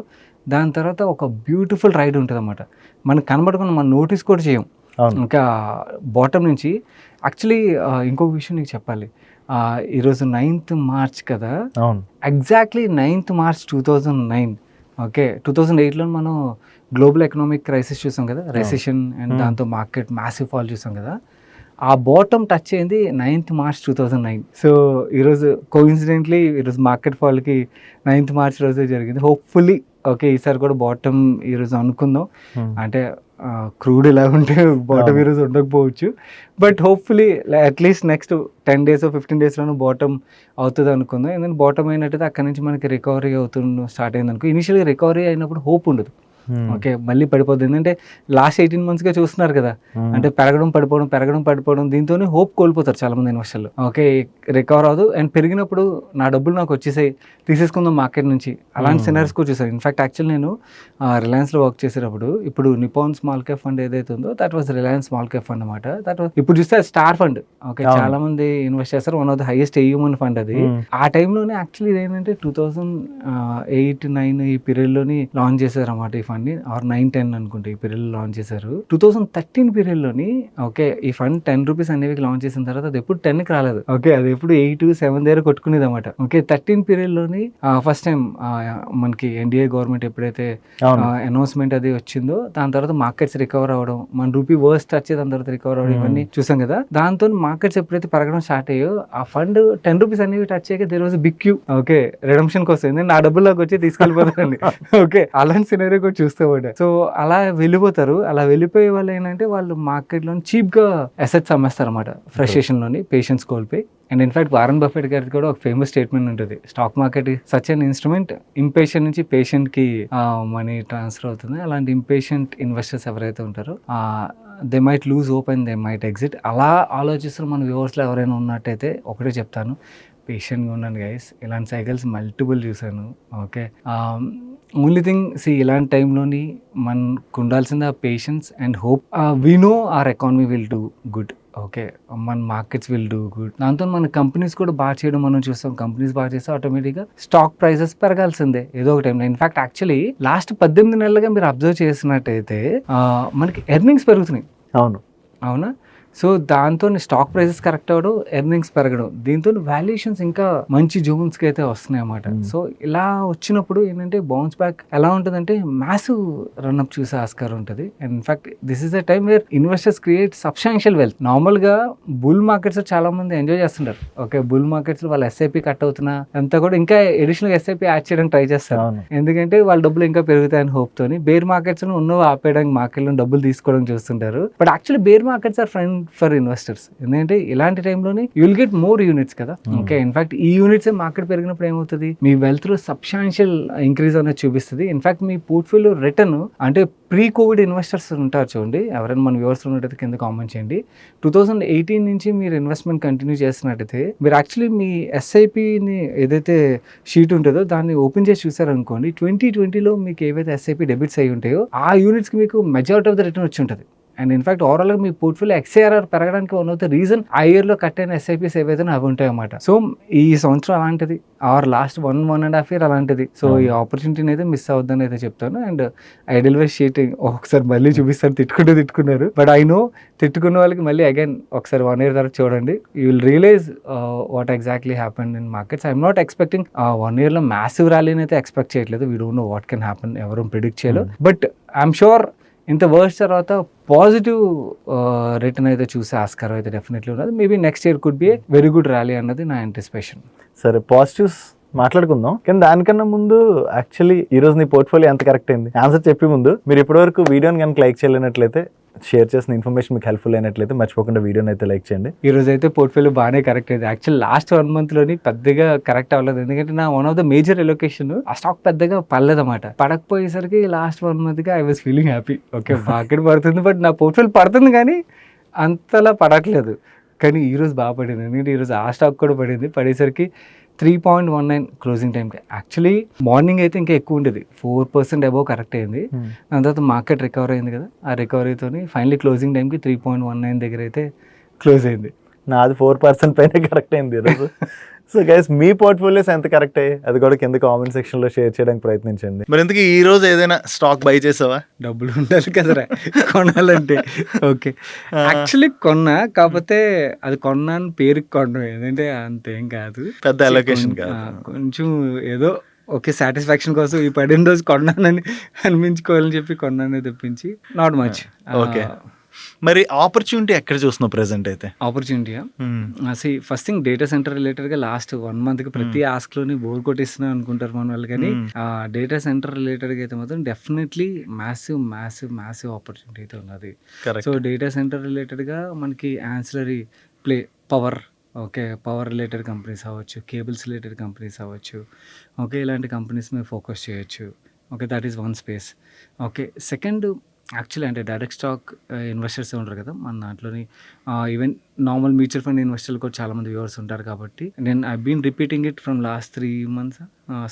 Speaker 1: దాని తర్వాత ఒక బ్యూటిఫుల్ రైడ్ ఉంటుంది అన్నమాట. మనకు కనబడకుండా మనం నోటీస్ కూడా చేయం. ఇంకా బాటమ్ నుంచి యాక్చువల్లీ ఇంకొక విషయం నీకు చెప్పాలి. ఈరోజు 9th మార్చ్ కదా, ఎగ్జాక్ట్లీ 9th మార్చ్ 2009. ఓకే, 2008లో మనం గ్లోబల్ ఎకనామిక్ క్రైసిస్ చూసాం కదా, రెసిషన్, అండ్ దాంతో మార్కెట్ మ్యాసివ్ ఫాల్ చూసాం కదా. ఆ బాటమ్ టచ్ అయింది 9th మార్చ్ 2009. సో ఈరోజు కోఇన్సిడెంట్లీ ఈరోజు మార్కెట్ ఫాల్కి 9th మార్చ్ రోజే జరిగింది. హోప్ఫుల్లీ ఓకే ఈసారి కూడా బాటమ్ ఈరోజు అనుకుందాం. అంటే క్రూడ్ ఇలా ఉంటే బాటమ్ ఈరోజు ఉండకపోవచ్చు, but hopefully at least next 10 days 15 daysలోనూ బాటమ్ అవుతుంది అనుకుందాం. ఎందుకంటే బాటమ్ అయినట్టయితే అక్కడ నుంచి మనకి రికవరీ స్టార్ట్ అయింది అనుకో. ఇనిషియల్గా రికవరీ అయినప్పుడు హోప్ ఉండదు. ఓకే, మళ్ళీ పడిపోద్ది. ఎందుకంటే లాస్ట్ 18 monthsగా చూస్తున్నారు కదా, అంటే పెరగడం పడిపోవడం, దీంతో హోప్ కోల్పోతారు చాలా మంది ఇన్వెస్టర్లు. ఓకే, రికవర్ అవ్వదు, అండ్ పెరిగినప్పుడు నా డబ్బులు నాకు వచ్చేసాయి, తీసేసుకుందాం మార్కెట్ నుంచి, అలాంటి సినారీస్ కూడా చూసాను. ఇన్ఫాక్ట్ యాక్చువల్లీ నేను రిలయన్స్లో వర్క్ చేసేటప్పుడు, ఇప్పుడు నిపాన్ స్మాల్ క్యాప్ ఫండ్ ఏదైతే ఉందో that was Reliance small cap fund అనమాట. దట్ ఇప్పుడు చూస్తే స్టార్ ఫండ్. ఓకే, చాలా మంది ఇన్వెస్ట్ చేస్తారు, one of the highest AUM fund అది. ఆ టైంలోనే యాక్చువల్లీ ఇదేంటంటే 2008-9 ఈ పీరియడ్లోని లాంచ్ చేశారు అన్నమాట ఈ ఫండ్ ని, ఆర్ 9-10 అనుకుంటే ఈ పీరియడ్ లాంచ్ చేశారు. 2013 పీరియడ్లోని ఓకే ఈ ఫండ్ 10 రూపీస్ అనేవి లాంచ్ చేసిన తర్వాత అది ఎప్పుడు 10కి రాలేదు. ఓకే, అది ఎప్పుడు 8-7 దగ్గర కొట్టుకునేది అనమాట. ఓకే, 13 పీరియడ్లోని ఫస్ట్ టైం మనకి NDA గవర్నమెంట్ ఎప్పుడైతే అనౌన్స్మెంట్ అది వచ్చిందో దాని తర్వాత మార్కెట్స్ రికవర్ అవ్వడం, మన రూపీ వర్స్ట్ టచ్ దాని తర్వాత రికవర్ అవ్వడం, ఇవన్నీ చూసాం కదా. దాంతో మార్కెట్స్ ఎప్పుడైతే పెరగడం స్టార్ట్ అయ్యో ఆ ఫండ్ 10 రూపీస్ అనేవి టచ్ అయ్యాక there was big queue. Okay, redemption కోసం నా డబ్బుల్లోకి వచ్చి తీసుకెళ్ళిపోతారండి. ఓకే, అలాంటి సినారియో కూడా చూస్తూ ఉంటాయి. సో అలా వెళ్ళిపోతారు. అలా వెళ్ళిపోయే వాళ్ళు ఏంటంటే వాళ్ళు మార్కెట్లో చీప్గా అసెట్స్ అమ్మేస్తారు అనమాట, ఫ్రస్ట్రేషన్లోని పేషెన్స్ కోల్పోయి. అండ్ ఇన్ఫాక్ట్ వారన్ బఫెట్ గారికి కూడా ఒక ఫేమస్ స్టేట్మెంట్ ఉంటుంది, stock market such an instrument, impatient నుంచి పేషెంట్కి మనీ ట్రాన్స్ఫర్ అవుతుంది. అలాంటి ఇంపేషెంట్ ఇన్వెస్టర్స్ ఎవరైతే ఉంటారో they might lose hope and they might exit. అలా ఆలోచిస్తున్న మన వ్యూవర్స్లో ఎవరైనా ఉన్నట్టయితే ఒకటే చెప్తాను, పేషెంట్గా ఉన్నాను గైస్. ఇలాంటి సైకిల్స్ మల్టిపుల్ చూశాను. ఓకే, ఓన్లీ థింగ్ ఇలాంటి టైంలోని మనకు ఉండాల్సింది ఆ patience and hope. We know our economy will do good. Okay, మన మార్కెట్స్ విల్ డూ గుడ్. దాంతో మన కంపెనీస్ కూడా బాగా చేయడం మనం చూస్తాం. కంపెనీస్ బాగా చేస్తే ఆటోమేటిక్గా స్టాక్ ప్రైసెస్ పెరగాల్సిందే ఏదో ఒక టైంలో. ఇన్ఫాక్ట్ యాక్చువల్లీ లాస్ట్ 18 నెలలుగా మీరు అబ్జర్వ్ చేసినట్టయితే మనకి ఎర్నింగ్స్ పెరుగుతున్నాయి. అవునా? సో దాంతో స్టాక్ ప్రైసెస్ కరెక్ట్ అవ్వడం, ఎర్నింగ్స్ పెరగడం, దీంతో వాల్యుయేషన్స్ ఇంకా మంచి జోన్స్కి అయితే వస్తున్నాయి అన్నమాట. సో ఇలా వచ్చినప్పుడు ఏంటంటే బౌన్స్ బ్యాక్ ఎలా ఉంటుందంటే మ్యాసివ్ రన్అప్ చూసే ఆస్కారం ఉంటుంది. And in fact this is the time where investors create substantial wealth. నార్మల్గా బుల్ మార్కెట్స్ చాలా మంది ఎంజాయ్ చేస్తుంటారు. ఓకే, బుల్ మార్కెట్స్ వాళ్ళు SIP కట్ అవుతున్నా అంతా కూడా ఇంకా అడిషనల్ SIP యాడ్ చేయడానికి ట్రై చేస్తారు, ఎందుకంటే వాళ్ళ డబ్బులు ఇంకా పెరుగుతాయని హోప్ తోని. బేర్ మార్కెట్స్ ఉన్నవి ఆపేయడానికి మార్కెట్లో డబ్బులు తీసుకోవడం చూస్తుంటారు. But actually bear markets are friend for investors. ఎందుకంటే ఇలాంటి టైంలోనే you will get more units కదా. ఓకే, ఇన్ఫాక్ట్ ఈ యూనిట్స్ మార్కెట్ పెరిగినప్పుడు ఏమవుతుంది, మీ వెల్త్ లో సబ్స్టాన్షియల్ ఇంక్రీజ్ అనేది చూపిస్తుంది. ఇన్ఫాక్ట్ మీ పోర్ట్ఫోలియో రిటర్న్ అంటే ప్రీ కోవిడ్ ఇన్వెస్టర్స్ ఉంటారు చూడండి, ఎవరైనా మన వ్యూవర్స్ ఉన్నట్టయితే కింద కామెంట్ చేయండి. 2018 నుంచి మీరు ఇన్వెస్ట్మెంట్ కంటిన్యూ చేస్తున్నట్టయితే మీరు యాక్చువల్లీ మీ SIPని ఏదైతే షీట్ ఉంటుందో దాన్ని ఓపెన్ చేసి చూసారనుకోండి, 2020లో మీకు ఏవైతే SIP డెబిట్స్ అయి ఉంటాయో ఆ యూనిట్స్కి మీకు మెజారిటీ ఆఫ్ ద రిటర్న్ వచ్చి ఉంటుంది. అండ్ ఇన్ఫాక్ట్ ఓవరాల్గా మీ పోర్ట్ఫోలియో XARR పెరగడానికి వన్ ఆఫ్ ద రీజన్ ఆ ఇయర్లో కట్ అయిన SIPs ఏవైతే అవి ఉంటాయి అన్నమాట. సో ఈ సంవత్సరం అలాంటిది, ఆర్ లాస్ట్ 1.5 year అలాంటిది. సో ఈ ఆపర్చునిటీని అయితే మిస్ అవద్దని అయితే చెప్తాను. అండ్ ఐడల్వైస్ షీటింగ్ ఒకసారి మళ్ళీ చూపిస్తాను, తిట్టుకున్నారు. బట్ ఐ నో తిట్టుకున్న వాళ్ళకి మళ్ళీ అగైన్ ఒకసారి 1 year తర్వాత చూడండి, you will realise what exactly happened in markets. I'm not expecting 1 yearలో మ్యాసివ్ ర్యాలీని అయితే ఎక్స్పెక్ట్ చేయట్లేదు. We don't know what can happen, ఎవరు ప్రిడిక్ట్ చేయలేదు. బట్ ఐఎమ్ షూర్ ఇంత వర్స్ట్ తర్వాత పాజిటివ్ రిటర్న్ అయితే చూసే ఆస్కారం అయితే డెఫినెట్లీ ఉన్నది. Maybe next year could be a very good rally అన్నది నా యాంటిసిపేషన్.
Speaker 3: సరే, పాజిటివ్స్ మాట్లాడుకుందాం, కానీ దానికన్నా ముందు యాక్చువల్లీ ఈ రోజు నీ పోర్ట్ఫోలియో ఎంత కరెక్ట్ అయింది ఆన్సర్ చెప్పి ముందు, మీరు ఇప్పటివరకు వీడియోని కనుక లైక్ చేయలేనట్లయితే, షేర్ చేసిన ఇన్ఫర్మేషన్ మీకు హెల్ప్ఫుల్ అయినట్లయితే మర్చిపోకుండా వీడియోని అయితే లైక్ చేయండి.
Speaker 1: ఈ రోజు అయితే పోర్ట్ఫోలియో బాగానే కరెక్ట్ అయింది. యాక్చువల్ లాస్ట్ 1 monthలోని పెద్దగా కరెక్ట్ అవ్వలేదు, ఎందుకంటే నా one of the major allocation ఆ స్టాక్ పెద్దగా పడలేదన్నమాట. పడకపోయేసరికి లాస్ట్ 1 monthగా I was feeling happy. Okay, market పడుతుంది బట్ నా పోర్ట్ఫోలియో పడుతుంది కానీ అంతలా పడట్లేదు. కానీ ఈరోజు బాగా పడింది, ఎందుకంటే ఈరోజు ఆ స్టాక్ కూడా పడింది. పడేసరికి 3.19 క్లోజింగ్ టైంకి. యాక్చువల్లీ మార్నింగ్ అయితే ఇంకా ఎక్కువ ఉండేది, 4% అబోవ్ కరెక్ట్ అయింది. దాని తర్వాత మార్కెట్ రికవర్ అయింది కదా, ఆ రికవరీతో ఫైనలీ క్లోజింగ్ టైంకి 3.19 దగ్గర అయితే క్లోజ్ అయింది.
Speaker 3: నాది 4% పైన కరెక్ట్ అయింది ఈరోజు. సో గైస్, మీ పోర్ట్ఫోలియోస్ ఎంత కరెక్ట్ అయ్యాయి అది కూడా కింద కామెంట్ సెక్షన్లో షేర్ చేయడానికి ప్రయత్నించండి.
Speaker 2: మరి ఎందుకు ఈ రోజు ఏదైనా స్టాక్ బై చేసావా?
Speaker 1: డబ్బులు ఉండాలి కదరా కొనాలంటే. ఓకే, యాక్చువల్లీ కొన్నా, కాకపోతే అది కొన్నాను పేరుకి కొనడం, ఏంటంటే అంతేం కాదు,
Speaker 2: పెద్ద అలొకేషన్ కాదు,
Speaker 1: కొంచెం ఏదో ఓకే సాటిస్ఫాక్షన్ కోసం ఈ పడిన రోజు కొన్నానని అనిపించుకోవాలని చెప్పి కొన్నానే తప్పించి నాట్ మచ్.
Speaker 2: ఓకే, మరి ఆపర్చునిటీ ఎక్కడ చూస్తున్నావు ప్రెసెంట్ అయితే?
Speaker 1: ఆపర్చునిటీయా? First thing data centre related గా లాస్ట్ 1 monthకి ప్రతి ఆస్క్ లోని బోర్ కొట్టిస్తున్నాం అనుకుంటారు మన వాళ్ళు, కానీ డేటా సెంటర్ రిలేటెడ్ గా అయితే మాత్రం డెఫినెట్లీ మ్యాసివ్ ఆపర్చునిటీ అయితే ఉన్నది. సో డేటా సెంటర్ రిలేటెడ్ గా మనకి ancillary power, okay, power related companies అవ్వచ్చు, కేబుల్స్ రిలేటెడ్ కంపెనీస్ అవ్వచ్చు, ఓకే, ఇలాంటి కంపెనీస్ మీద ఫోకస్ చేయొచ్చు. Okay, that is one space. Okay, second actually అంటే డైరెక్ట్ స్టాక్ ఇన్వెస్టర్స్ ఉంటారు కదా మన దాంట్లోని, ఈవెన్ నార్మల్ మ్యూచువల్ ఫండ్ ఇన్వెస్టర్లు కూడా చాలామంది వ్యూవర్స్ ఉంటారు కాబట్టి నేను I been repeating it from last 3 months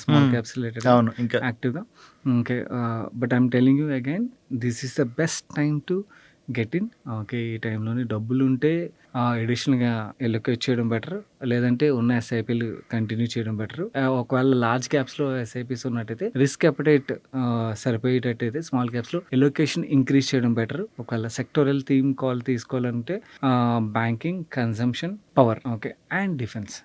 Speaker 1: small caps related
Speaker 2: ఇంకా
Speaker 1: యాక్టివ్గా. Okay, but I'm telling you again, this is the best time to get in. Okay, ఈ టైంలోని డబ్బులు ఉంటే ఎడిషనల్గా ఎలొకేట్ చేయడం బెటర్, లేదంటే ఉన్న ఎస్ఐపీలు కంటిన్యూ చేయడం బెటర్. ఒకవేళ లార్జ్ క్యాప్స్లో ఎస్ఐపీస్ ఉన్నట్టయితే రిస్క్ అపటైట్ సరిపోయేటట్టయితే స్మాల్ క్యాప్స్లో ఎలొకేషన్ ఇంక్రీజ్ చేయడం బెటర్. ఒకవేళ సెక్టోరల్ థీమ్ కాల్ తీసుకోవాలంటే banking, consumption, power, okay, and defence.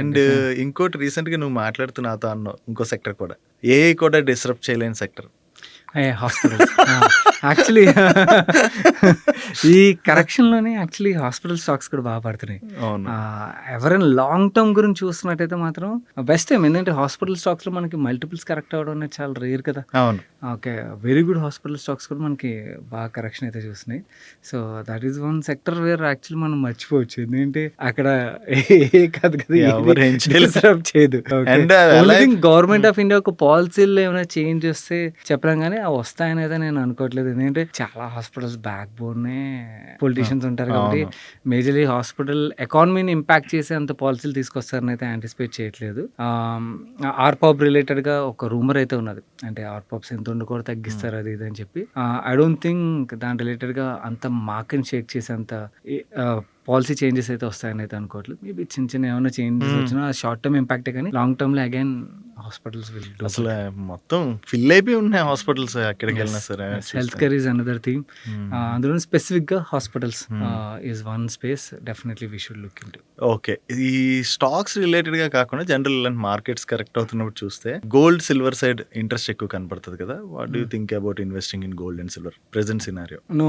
Speaker 2: And ఇంకోటి రీసెంట్ గా నువ్వు మాట్లాడుతూ నాతో అన్నావు ఇంకో సెక్టర్ కూడా, ఏ కూడా డిస్టర్బ్ చేయలేని సెక్టర్,
Speaker 1: హాస్పిటల్స్. యాక్చువల్లీ ఈ కరెక్షన్లోనే యాక్చువల్లీ హాస్పిటల్ స్టాక్స్ కూడా బాగా పడుతున్నాయి. ఎవరైనా లాంగ్ టర్మ్ గురించి చూస్తున్నట్టయితే మాత్రం బెస్ట్ టైం, ఎందుకంటే హాస్పిటల్ స్టాక్స్లో మనకి మల్టిపుల్స్ కరెక్ట్ అవ్వడం అనేది చాలా రేర్ కదా.
Speaker 2: అవును,
Speaker 1: okay, very good hospital stocks కూడా మనకి బాగా కరెక్షన్ అయితే చూస్తున్నాయి. So that is one sector where actually మనం మర్చిపోవచ్చు, ఎందుకంటే అక్కడ ఏ కాదు కదా చేయదు. గవర్నమెంట్ ఆఫ్ ఇండియా ఒక పాలసీలో ఏమైనా చేంజ్ చేస్తే చెప్పలేం, కానీ అవి వస్తాయని అయితే నేను అనుకోవట్లేదు. ఎందుకంటే చాలా హాస్పిటల్స్ బ్యాక్ బోన్ పొలిటీషియన్స్ ఉంటారు కాబట్టి మేజర్లీ హాస్పిటల్ ఎకానమీని ఇంపాక్ట్ చేసే అంత పాలసీలు తీసుకొస్తారని అయితే యాంటిసిపేట్ చేయట్లేదు. ఆర్పాప్ రిలేటెడ్ గా ఒక రూమర్ అయితే ఉన్నది, అంటే ఆర్పాప్స్ ఎంత ఉండి కూడా తగ్గిస్తారు అది ఇది అని చెప్పి. ఐ డోంట్ థింక్ దాని రిలేటెడ్ గా అంత మార్కెట్ షేక్ చేసే అంత పాలసీ చేంజెస్ అయితే వస్తాయని అయితే అనుకోవట్లేదు. మేబీ చిన్న ఏమైనా చేంజెస్ వచ్చినా షార్ట్ టర్మ్ ఇంపాక్టే, కానీ లాంగ్ టర్మ్ లో అగైన్ హాస్పిటల్స్
Speaker 2: అసలు మొత్తం ఫిల్ అయిపోయి ఉన్నాయి హాస్పిటల్స్ ఎక్కడికి వెళ్ళినా సరే.
Speaker 1: Health care is another theme, అందులో స్పెసిఫిక్ గా hospitals is one space definitely we should look into.
Speaker 2: Okay, ఈ స్టాక్స్ రిలేటెడ్ గా కాకుండా జనరల్ మార్కెట్స్ కరెక్ట్ అవుతున్నప్పుడు చూస్తే గోల్డ్ సిల్వర్ సైడ్ ఇంట్రెస్ట్ ఎక్కువ కనపడుతుంది కదా. What do you think about investing in gold and silver present scenario?
Speaker 1: No,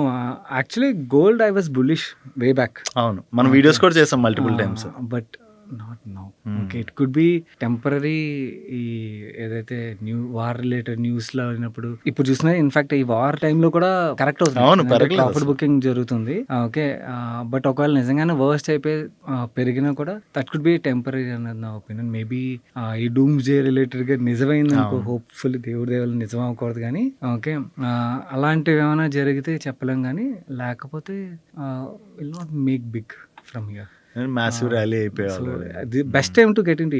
Speaker 1: actually gold I was bullish way back.
Speaker 2: అవును, మనం వీడియోస్ కూడా చేసాం multiple times,
Speaker 1: but not now. Okay, it could be temporary. ఈ ఏదైతే వార్ రిలేటెడ్ న్యూస్ లో అయినప్పుడు ఇప్పుడు చూసినా ఇన్ఫాక్ట్ ఈ వార్ టైంలో కూడా కరెక్ట్ అవుతుంది, ప్రాఫిట్ బుకింగ్ జరుగుతుంది. ఓకే, బట్ ఒకవేళ నిజంగానే వర్స్ట్ అయిపోయి పెరిగినా కూడా దట్ కుడ్ బి టెంపరీ అన్నది నా ఒపీనియన్. మేబీ ఈ డూమ్స్ డే రిలేటెడ్ గా నిజమైంది అనుకో, హోప్ఫుల్లీ దేవుడి దేవుళ్ళు నిజం అవ్వకూడదు, కానీ ఓకే అలాంటివి ఏమైనా జరిగితే చెప్పలేం, కానీ లేకపోతే will not make big from here.
Speaker 2: massive rally అయిపోయారు.
Speaker 1: The best time to get into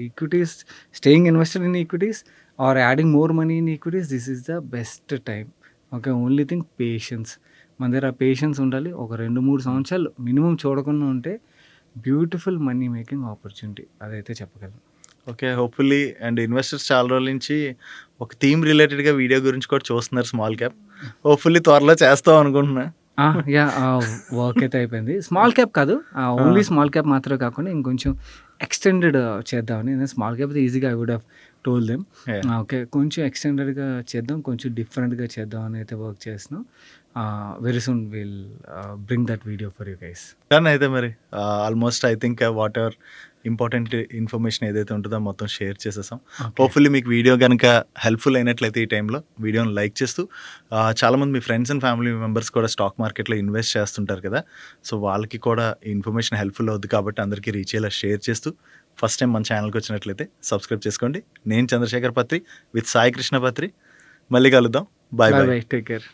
Speaker 1: equities, staying invested in equities or adding more money in equities, this is the best time. Okay, only thing patience. మన దగ్గర పేషెన్స్ ఉండాలి. ఒక 2-3 సంవత్సరాలు మినిమం చూడకుండా ఉంటే బ్యూటిఫుల్ మనీ మేకింగ్ ఆపర్చునిటీ, అదైతే చెప్పగలను.
Speaker 2: ఓకే, హోప్ఫుల్లీ అండ్ ఇన్వెస్టర్స్ చాలా రోజుల నుంచి ఒక థీమ్ రిలేటెడ్గా వీడియో గురించి కూడా చూస్తున్నారు స్మాల్ క్యాప్. హోప్ఫుల్లీ త్వరలో చేస్తాం అనుకుంటున్నా.
Speaker 1: వర్క్ అయితే అయిపోయింది. స్మాల్ క్యాప్ కాదు, ఓన్లీ స్మాల్ క్యాప్ మాత్రమే కాకుండా ఇంకొంచెం ఎక్స్టెండెడ్ చేద్దామని. స్మాల్ క్యాప్ అయితే ఈజీగా I would have told them
Speaker 2: Yeah.
Speaker 1: Okay కొంచెం ఎక్స్టెండెడ్గా చేద్దాం, కొంచెం డిఫరెంట్గా చేద్దాం అని అయితే వర్క్ చేస్తున్నాం. Very soon will bring that video for you guys.
Speaker 2: కానీ అయితే మరి almost I think what ever important information ఏదైతే ఉంటుందో మొత్తం షేర్ చేసేసాం. హోప్ఫుల్లీ మీకు వీడియో కనుక హెల్ప్ఫుల్ అయినట్లయితే ఈ టైంలో వీడియోని లైక్ చేస్తూ చాలామంది మీ ఫ్రెండ్స్ అండ్ ఫ్యామిలీ మెంబర్స్ కూడా స్టాక్ మార్కెట్లో ఇన్వెస్ట్ చేస్తుంటారు కదా, సో వాళ్ళకి కూడా ఈ ఇన్ఫర్మేషన్ హెల్ప్ఫుల్ అవుద్ది కాబట్టి అందరికీ రీచ్ అయ్యేలా షేర్ చేస్తూ ఫస్ట్ టైం మన ఛానల్కి వచ్చినట్లయితే సబ్స్క్రైబ్ చేసుకోండి. నేను చంద్రశేఖర్ పత్రి విత్ సాయి కృష్ణ పత్రి. మళ్ళీ కలుద్దాం. Bye bye.
Speaker 1: Bye, take care.